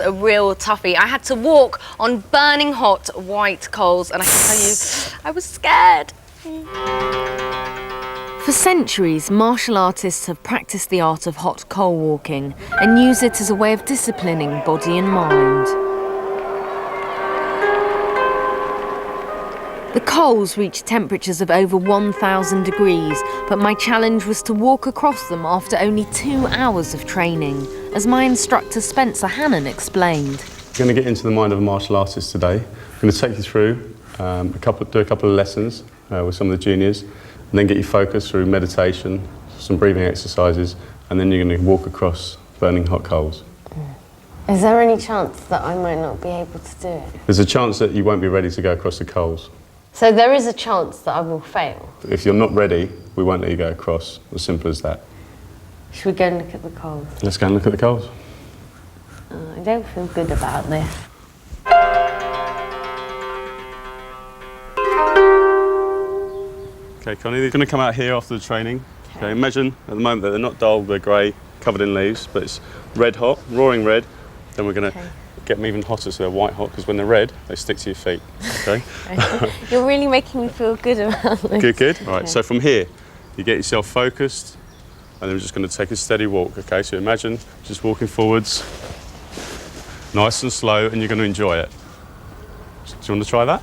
A real toughie. I had to walk on burning hot white coals, and I can tell you, I was scared. For centuries, martial artists have practiced the art of hot coal walking and use it as a way of disciplining body and mind. The coals reach temperatures of over 1,000 degrees, but my challenge was to walk across them after only 2 hours of training, as my instructor Spencer Hannon explained. We're going to get into the mind of a martial artist today. I'm going to take you through do a couple of lessons with some of the juniors, and then get you focused through meditation, some breathing exercises, and then you're going to walk across burning hot coals. Is there any chance that I might not be able to do it? There's a chance that you won't be ready to go across the coals. So there is a chance that I will fail? If you're not ready, we won't let you go across, as simple as that. Should we go and look at the coals? Let's go and look at the coals. I don't feel good about this. Okay, Connie, they're going to come out here after the training. Okay, imagine at the moment that they're not dull, they're grey, covered in leaves, but it's red hot, roaring red. Then we're going to get them even hotter so they're white hot, because when they're red, they stick to your feet. Okay? You're really making me feel good about this. Good, good. All right, so from here, you get yourself focused, and then we're just going to take a steady walk, okay? So imagine just walking forwards, nice and slow, and you're going to enjoy it. Do you want to try that?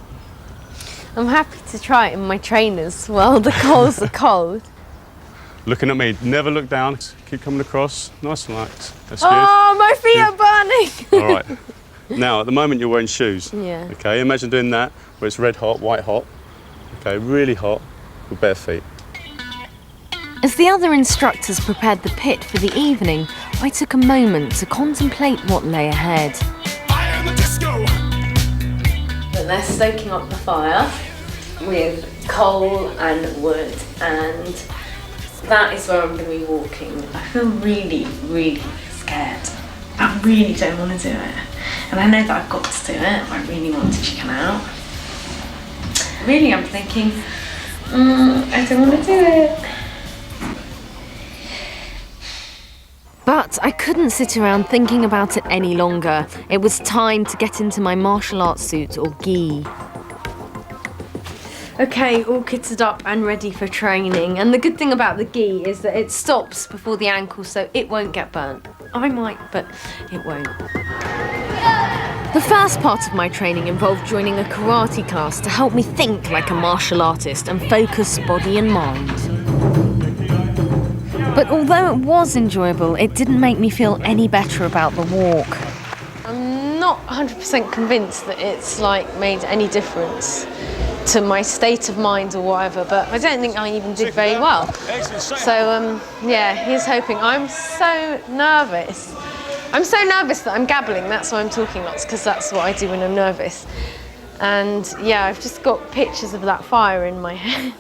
I'm happy to try it in my trainers while the coals are cold. Looking at me, never look down, keep coming across, nice and relaxed. That's good. Oh, my feet are burning! All right. Now, at the moment, you're wearing shoes. Yeah. Okay, imagine doing that, where it's red hot, white hot. Okay, really hot, with bare feet. As the other instructors prepared the pit for the evening, I took a moment to contemplate what lay ahead. I am the disco. And they're stoking up the fire with coal and wood, and that is where I'm going to be walking. I feel really, really scared. I really don't want to do it. And I know that I've got to do it. I really want to chicken out. Really, I'm thinking, I don't want to do it. But I couldn't sit around thinking about it any longer. It was time to get into my martial arts suit, or gi. Okay, all kitted up and ready for training. And the good thing about the gi is that it stops before the ankle, so it won't get burnt. I might, but it won't. The first part of my training involved joining a karate class to help me think like a martial artist and focus body and mind. But although it was enjoyable, it didn't make me feel any better about the walk. I'm not 100% convinced that it's made any difference to my state of mind or whatever, but I don't think I even did very well. So yeah, here's hoping. I'm so nervous. I'm so nervous that I'm gabbling, that's why I'm talking lots, because that's what I do when I'm nervous. And yeah, I've just got pictures of that fire in my head.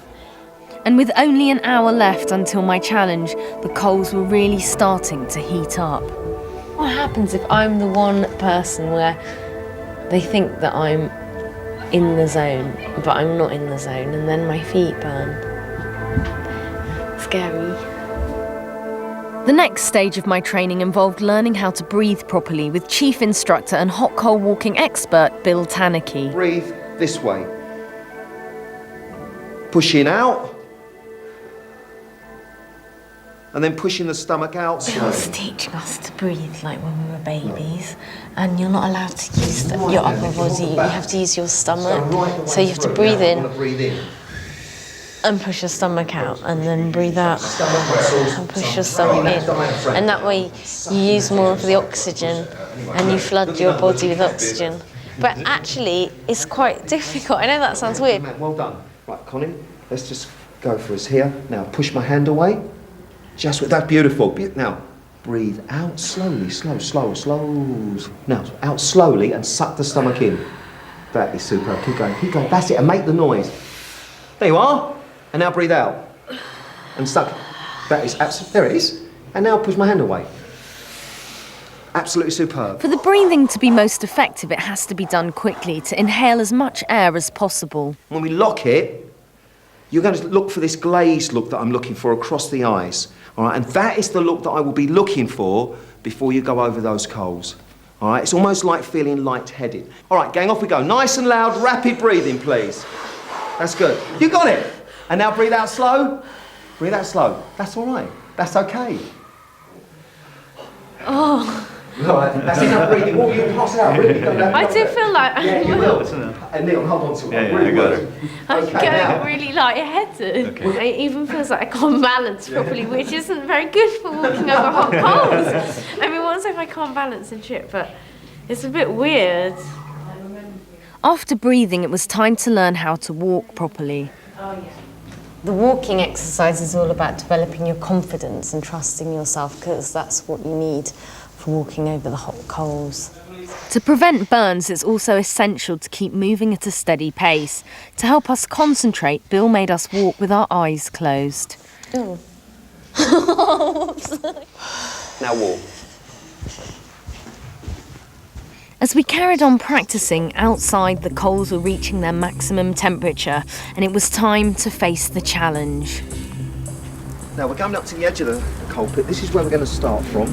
And with only an hour left until my challenge, the coals were really starting to heat up. What happens if I'm the one person where they think that I'm in the zone, but I'm not in the zone, and then my feet burn? Scary. The next stage of my training involved learning how to breathe properly with chief instructor and hot coal walking expert Bill Tanaki. Breathe this way. Pushing out. And then pushing the stomach out slowly. Bill's teaching us to breathe like when we were babies, and you're not allowed to use your upper body, you have to use your stomach. So you have to breathe in and push your stomach out, and then breathe out and push your stomach in. And that way you use more of the oxygen and you flood your body with oxygen. But actually, it's quite difficult. I know that sounds weird. Well done. Right, Connie, let's just go for us here. Now push my hand away. Just with that, beautiful. Now, breathe out slowly, slow. Now, out slowly and suck the stomach in. That is superb. Keep going. That's it, and make the noise. There you are. And now breathe out. And suck. That is absolutely, there it is. And now push my hand away. Absolutely superb. For the breathing to be most effective, it has to be done quickly to inhale as much air as possible. When we lock it, you're going to look for this glazed look that I'm looking for across the eyes. All right, and that is the look that I will be looking for before you go over those coals. All right, it's almost like feeling lightheaded. All right, gang, off we go. Nice and loud, rapid breathing, please. That's good. You got it. And now breathe out slow. Breathe out slow. That's all right. That's okay. Oh. All right, that's enough breathing. What you pass out, really? I do feel like Yeah, you will. And Neil, hold on to it. Really good. I'm Okay, getting now. really lightheaded. It even feels like I can't balance properly, which isn't very good for walking over hot coals. I mean, once if I can't balance and trip, but it's a bit weird. After breathing, it was time to learn how to walk properly. The walking exercise is all about developing your confidence and trusting yourself, because that's what you need for walking over the hot coals. To prevent burns, it's also essential to keep moving at a steady pace. To help us concentrate, Bill made us walk with our eyes closed. Oh. Now walk. As we carried on practicing, outside the coals were reaching their maximum temperature, and it was time to face the challenge. Now we're coming up to the edge of the coal pit. This is where we're going to start from,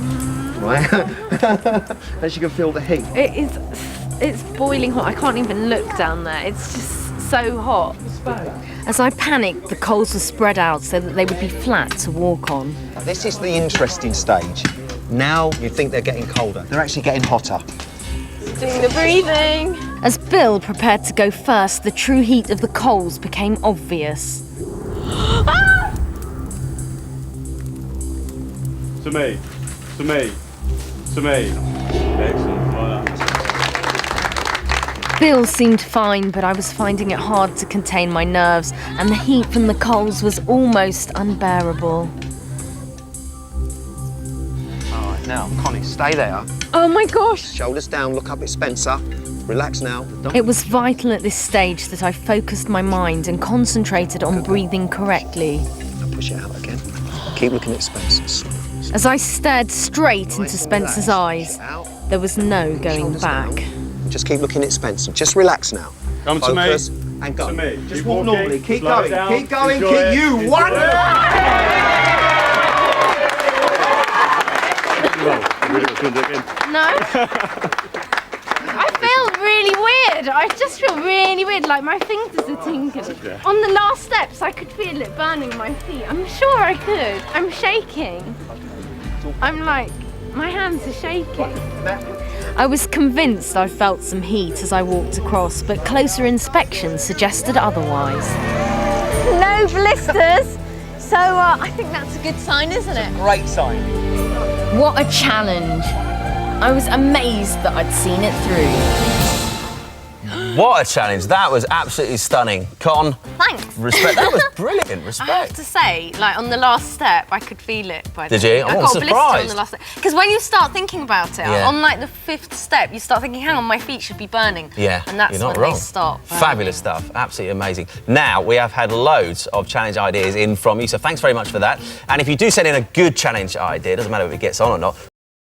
right? As you can feel the heat. It's boiling hot. I can't even look down there. It's just so hot. As I panicked, the coals were spread out so that they would be flat to walk on. This is the interesting stage. Now you think they're getting colder. They're actually getting hotter. Doing the breathing. As Bill prepared to go first, the true heat of the coals became obvious. To me. To me. To me. Excellent. Well done. Bill seemed fine, but I was finding it hard to contain my nerves, and the heat from the coals was almost unbearable. All right, now, Connie, stay there. Oh my gosh. Shoulders down, look up at Spencer. Relax now. It was vital at this stage that I focused my mind and concentrated on breathing correctly. Now push it out again. Keep looking at Spencer. As I stared straight into Spencer's eyes, there was no going back. Just keep looking at Spencer. Just relax now. Come to Focus me. And go. To me. Just Keep walk walking. normally. Keep Slow going. down. Keep going. Enjoy Keep it. you. Enjoy One. it. No. I feel really weird. I just feel really weird, like my fingers are tingling. Yeah. On the last steps, I could feel it burning my feet. I'm sure I could. I'm shaking. I'm like, my hands are shaking. I was convinced I felt some heat as I walked across, but closer inspection suggested otherwise. No blisters. So I think that's a good sign, isn't it? Great sign. What a challenge! I was amazed that I'd seen it through. What a challenge. That was absolutely stunning. Con, Thanks. respect. That was brilliant. I have Respect. to say, like on the last step, I could feel it. Did you? I I'm got a blister on surprised. the last step. Because when you start thinking about it, Yeah. on like the 5th step, you start thinking, hang on, my feet should be burning. Yeah, And that's you're not when wrong. they stop. Fabulous stuff. Absolutely amazing. Now, we have had loads of challenge ideas in from you, so thanks very much for that. And if you do send in a good challenge idea, doesn't matter if it gets on or not,